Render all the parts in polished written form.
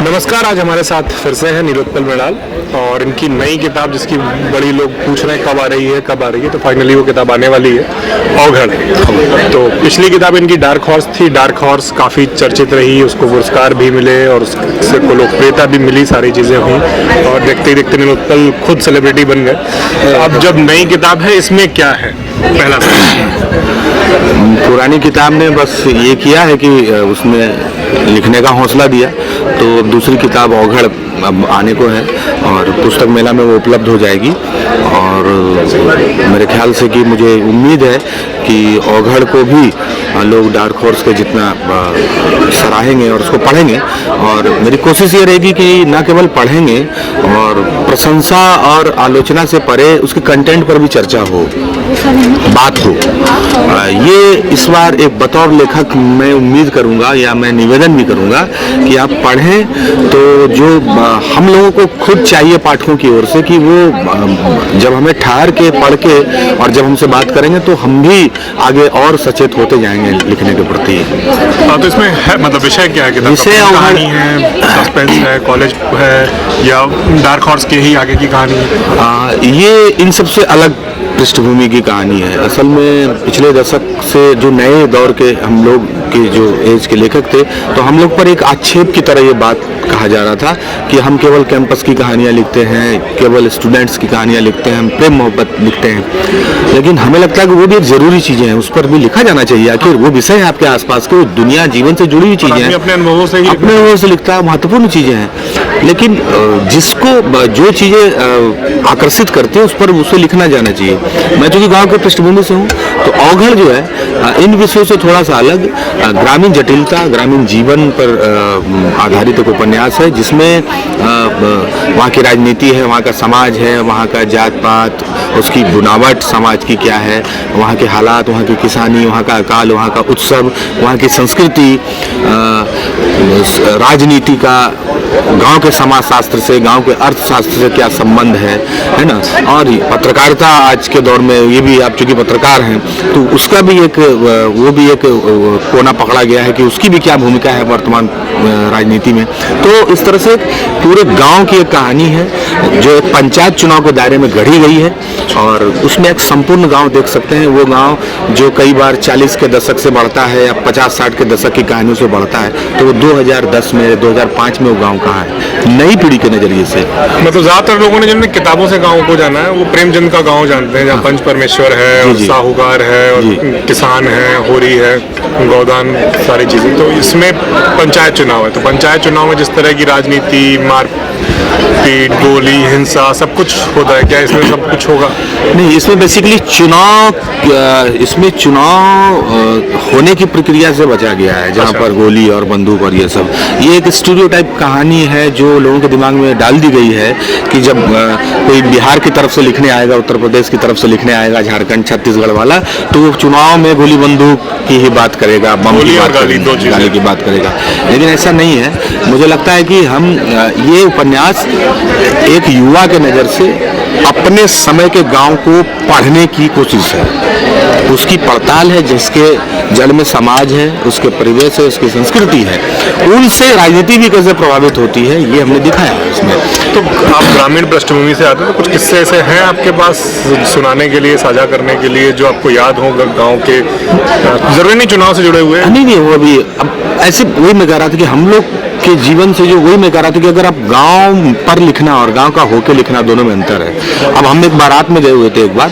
नमस्कार, आज हमारे साथ फिर से है नीलोत्पल मृणाल और इनकी नई किताब जिसकी बड़ी लोग पूछ रहे हैं कब आ रही है, तो फाइनली वो किताब आने वाली है औघड़। तो पिछली किताब इनकी डार्क हॉर्स थी। डार्क हॉर्स काफ़ी चर्चित रही, उसको पुरस्कार भी मिले और उससे को लोकप्रियता भी मिली, सारी चीज़ें हुई और देखते ही देखते नीलोत्पल खुद सेलिब्रिटी बन गए। अब जब नई किताब है, इसमें क्या है? पहला पुरानी किताब ने बस ये किया है कि उसमें लिखने का हौसला दिया, तो दूसरी किताब औघड़ अब आने को है और पुस्तक मेला में वो उपलब्ध हो जाएगी। और मेरे ख्याल से कि मुझे उम्मीद है कि औघड़ को भी लोग डार्क हॉर्स के जितना सराहेंगे और उसको पढ़ेंगे। और मेरी कोशिश ये रहेगी कि न केवल पढ़ेंगे और प्रशंसा और आलोचना से परे उसके कंटेंट पर भी चर्चा हो, बात हो। ये इस बार एक बतौर लेखक मैं उम्मीद करूंगा या मैं निवेदन भी करूंगा कि आप पढ़ें, तो जो हम लोगों को खुद चाहिए पाठकों की ओर से कि वो जब हमें ठहर के पढ़ के और जब हमसे बात करेंगे तो हम भी आगे और सचेत होते जाएंगे लिखने के प्रति। तो इसमें है मतलब विषय क्या है? विषय कहानी है, सस्पेंस है, कॉलेज है या डार्क हॉर्स की ही आगे की कहानी है? ये इन सबसे अलग पृष्ठभूमि की कहानी है। असल में पिछले दशक से जो नए दौर के हम लोग के जो एज के लेखक थे, तो हम लोग पर एक आक्षेप की तरह ये बात कहा जा रहा था कि हम केवल कैंपस की कहानियाँ लिखते हैं, केवल स्टूडेंट्स की कहानियाँ लिखते हैं, हम प्रेम मोहब्बत लिखते हैं। लेकिन हमें लगता है कि वो भी एक ज़रूरी चीज़ें हैं, उस पर भी लिखा जाना चाहिए। आखिर वो विषय है आपके आसपास के, वो दुनिया जीवन से जुड़ी हुई चीज़ें हैं, अपने अनुभवों से लिखता है, महत्वपूर्ण चीज़ें हैं। लेकिन जिसको जो चीज़ें आकर्षित करती है उस पर उसे लिखना जाना चाहिए। मैं चूँकि गाँव के पृष्ठभूमि से हूँ, तो औघड़ जो है इन विषयों से थोड़ा सा अलग, ग्रामीण जटिलता, ग्रामीण जीवन पर आधारित एक उपन्यास है, जिसमें वहाँ की राजनीति है, वहाँ का समाज है, वहाँ का जात पात, उसकी बुनावट समाज की क्या है, वहाँ के हालात, वहाँ की किसानी, वहाँ का अकाल, वहाँ का उत्सव, वहाँ की संस्कृति, राजनीति का गांव के समाजशास्त्र से, गांव के अर्थशास्त्र से क्या संबंध है ना। और पत्रकारिता आज के दौर में, ये भी आप चूंकि पत्रकार हैं तो उसका भी एक कोना पकड़ा गया है कि उसकी भी क्या भूमिका है वर्तमान राजनीति में। तो इस तरह से पूरे गांव की एक कहानी है जो एक पंचायत चुनाव के दायरे में गढ़ी गई है और उसमें एक संपूर्ण गांव देख सकते हैं। वो गांव जो कई बार 40 के दशक से बढ़ता है या 50-60 के दशक की कहानियों से बढ़ता है, तो वो 2010 में 2005 में वो गांव कहाँ है, नई पीढ़ी के नजरिए से। मतलब ज्यादातर लोगों ने जिन्होंने किताबों से गाँव को जाना है वो प्रेमचंद का गाँव जानते हैं, जहाँ पंच परमेश्वर है और साहूकार है और किसान है, होरी है, गौदान, सारी चीजें। तो इसमें पंचायत चुनाव है, तो पंचायत चुनाव में जिस तरह की राजनीति, मारपीट, गोली, हिंसा, सब कुछ होता है, क्या इसमें सब कुछ होगा? नहीं, इसमें बेसिकली चुनाव होने की प्रक्रिया से बचा गया है, जहाँ पर गोली और बंदूक और ये सब, ये एक स्टीरियोटाइप कहानी है जो लोगों के दिमाग में डाल दी गई है कि जब कोई बिहार की तरफ से लिखने आएगा, उत्तर प्रदेश की तरफ से लिखने आएगा, झारखंड छत्तीसगढ़ वाला, तो वो चुनाव में गोली बंदूक की ही बात करेगा, बम की बात करेगा, गाली की बात करेगा। लेकिन ऐसा नहीं है। मुझे लगता है कि हम ये उपन्यास एक युवा के नज़र से अपने समय के गांव को पढ़ने की कोशिश है, उसकी पड़ताल है, जिसके जड़ में समाज है, उसके परिवेश है, उसकी संस्कृति है, उनसे राजनीति भी कैसे प्रभावित होती है, ये हमने दिखाया है इसमें। तो आप ग्रामीण पृष्ठभूमि से आते हैं, तो कुछ किस्से ऐसे हैं आपके पास सुनाने के लिए, साझा करने के लिए, जो आपको याद हो गाँव के, जरूरी नहीं चुनाव से जुड़े हुए? नहीं, वो अभी अब ऐसे वही मैं कह रहा था कि हम लोग के जीवन से जो, वही मैं कह रहा था कि अगर आप गांव पर लिखना और गांव का होके लिखना, दोनों में अंतर है। अब हम एक बारात में गए हुए थे एक बार,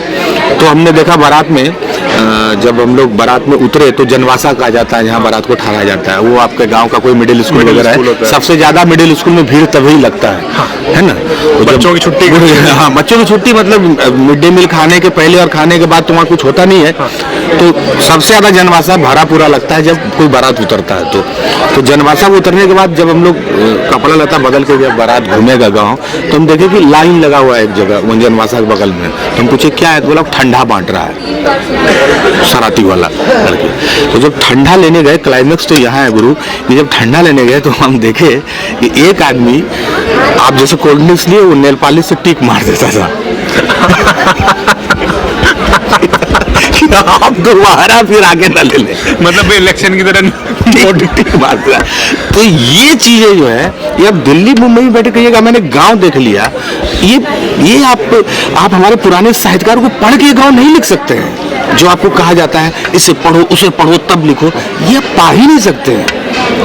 तो हमने देखा बारात में, जब हम लोग बारात में उतरे तो जनवासा कहा जाता है जहाँ बारात को ठहराया जाता है। वो आपके गांव का कोई मिडिल स्कूल वगैरह है, सबसे ज्यादा मिडिल स्कूल में भीड़ तभी लगता है ना। बच्चों की छुट्टी, हाँ, बच्चों की छुट्टी, मतलब मिड डे मील खाने के पहले और खाने के बाद तो वहाँ कुछ होता नहीं है। तो सबसे ज्यादा जनवासा भरा पूरा लगता है जब कोई बारात उतरता है। तो जनवासा उतरने के बाद जब हम लोग कपड़ा लता बदल के जब बारात घूमेगा गाँव, तो हम देखे कि लाइन लगा हुआ है एक जगह जनवासा के बगल में। तो हम पूछे क्या है, तो बोला ठंडा बांट रहा है, सराती वाला लड़के। तो जब ठंडा लेने गए, क्लाइमेक्स तो यहाँ है गुरु, कि जब ठंडा लेने गए तो हम देखे कि एक आदमी, आप जैसे कोल्ड ड्रिंक्स लिए, वो नेल पॉलिश से टिक मार देता था। आप दोबारा फिर आगे न ले लें, मतलब इलेक्शन की तरह टिक मारता है। तो ये चीजें जो है, ये अब दिल्ली मुंबई में बैठे कहिएगा मैंने गांव देख लिया, ये आप हमारे पुराने साहित्यकारों को पढ़ के गांव नहीं लिख सकते हैं। जो आपको कहा जाता है इसे पढ़ो उसे पढ़ो तब लिखो, ये आप पा ही नहीं सकते हैं,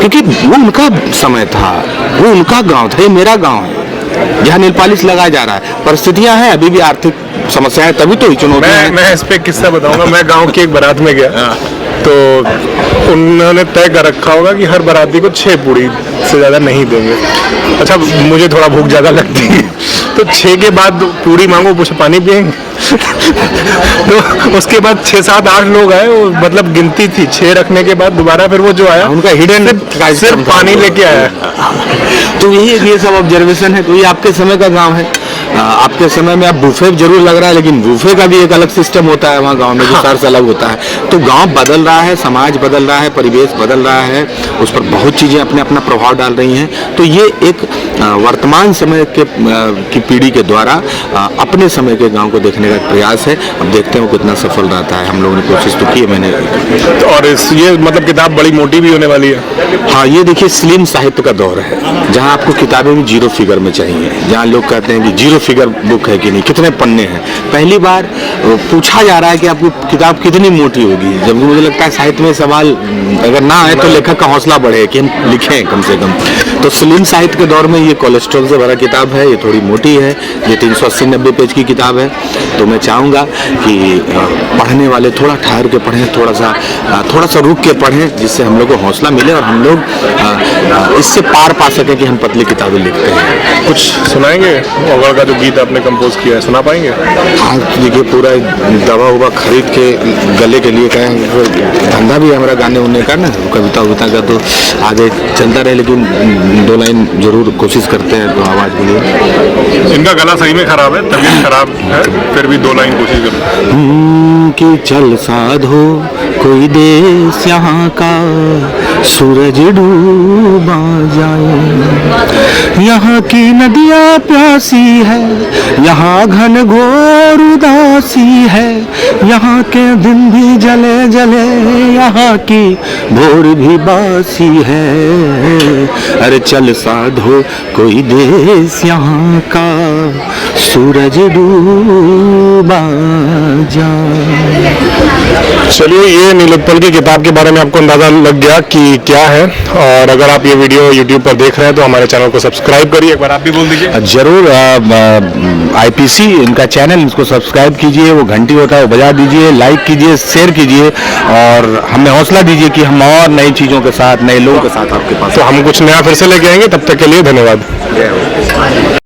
क्योंकि वो उनका समय था, वो उनका गांव था, ये मेरा गांव है जहाँ नील पॉलिश लगाया जा रहा है। परिस्थितियां हैं, अभी भी आर्थिक समस्याएं, तभी तो चुनौतियां हैं। मैं इस पे किस्सा बताऊंगा। मैं गांव की एक बारात में गया, तो उन्होंने तय कर रखा होगा कि हर बाराती को 6 पूड़ी से ज़्यादा नहीं देंगे। अच्छा, मुझे थोड़ा भूख ज़्यादा लगती है, तो 6 के बाद पूड़ी मांगो, पूछे पानी पियेंगे। तो उसके बाद 6, 7, 8 लोग आए, वो मतलब गिनती थी 6 रखने के बाद दोबारा फिर वो जो आया उनका हिडन सिर्फ पानी लेके आया। तो ये सब ऑब्जर्वेशन है। तो ये आपके समय का गांव है। आपके समय में अब बूफे जरूर लग रहा है, लेकिन बूफे का भी एक अलग सिस्टम होता है वहाँ गांव में, जो सर्च अलग होता है। तो गांव बदल रहा है, समाज बदल रहा है, परिवेश बदल रहा है, उस पर बहुत चीजें अपने अपना प्रभाव डाल रही हैं। तो ये एक वर्तमान समय की पीढ़ी के द्वारा अपने समय के गांव को देखने का प्रयास है। अब देखते हैं वो कितना सफल रहता है। हम लोगों ने कोशिश तो की है, मैंने। और ये मतलब किताब बड़ी मोटी भी होने वाली है। हाँ, ये देखिए स्लिम साहित्य का दौर है, जहाँ आपको किताबें भी 0 फिगर में चाहिए, जहाँ लोग कहते हैं कि 0 फिगर बुक है कि नहीं, कितने पन्ने हैं। पहली बार पूछा जा रहा है कि आपकी किताब कितनी मोटी होगी, जबकि मुझे लगता है साहित्य में सवाल अगर ना आए तो लेखक का हौसला बढ़े कि हम लिखें कम से कम। तो स्लिम साहित्य के दौर में ये कोलेस्ट्रॉल से भरा किताब है, ये थोड़ी मोटी है, ये 380-90 पेज की किताब है। तो मैं चाहूँगा कि पढ़ने वाले थोड़ा ठहर के पढ़ें, थोड़ा सा रुक के पढ़ें, जिससे हम लोग को हौसला मिले और हम लोग इससे पार पा सकें कि हम पतली किताबें लिखते हैं। कुछ सुनाएंगे? ओगड़ का जो गीत आपने कंपोज किया है, सुना पाएंगे? हाँ, देखिए पूरा दवा उवा खरीद के गले के लिए कहें, धंधा भी हमारा गाने उन्ने का ना, कविता उविता का तो आगे चलता रहे, लेकिन 2 लाइन जरूर कोशिश करते हैं तो आवाज़ के लिए। इनका गला सही में खराब है, तबीयत खराब है, फिर भी 2 लाइन कोशिश करो। कि चल साधो कोई देश यहाँ का, सूरज डूबा जाए, यहाँ की नदियाँ प्यासी है, यहाँ घन घोर उदासी है, यहाँ के दिन भी जले जले, यहाँ की भोर भी बासी है। अरे चल साधो कोई देश यहाँ का, सूरज डूबा जाए। चलिए, ये नीलोत्पल की किताब के बारे में आपको अंदाजा लग गया कि क्या है। और अगर आप ये वीडियो YouTube पर देख रहे हैं तो हमारे चैनल को सब्सक्राइब करिए। एक बार आप भी बोल दीजिए। जरूर IPC इनका चैनल, इसको सब्सक्राइब कीजिए, वो घंटी होता है वो बजा दीजिए, लाइक कीजिए, शेयर कीजिए और हमें हौसला दीजिए कि हम और नई चीज़ों के साथ, नए लोगों के साथ आपके पास। तो हम कुछ नया फिर से लेके आएंगे। तब तक के लिए धन्यवाद।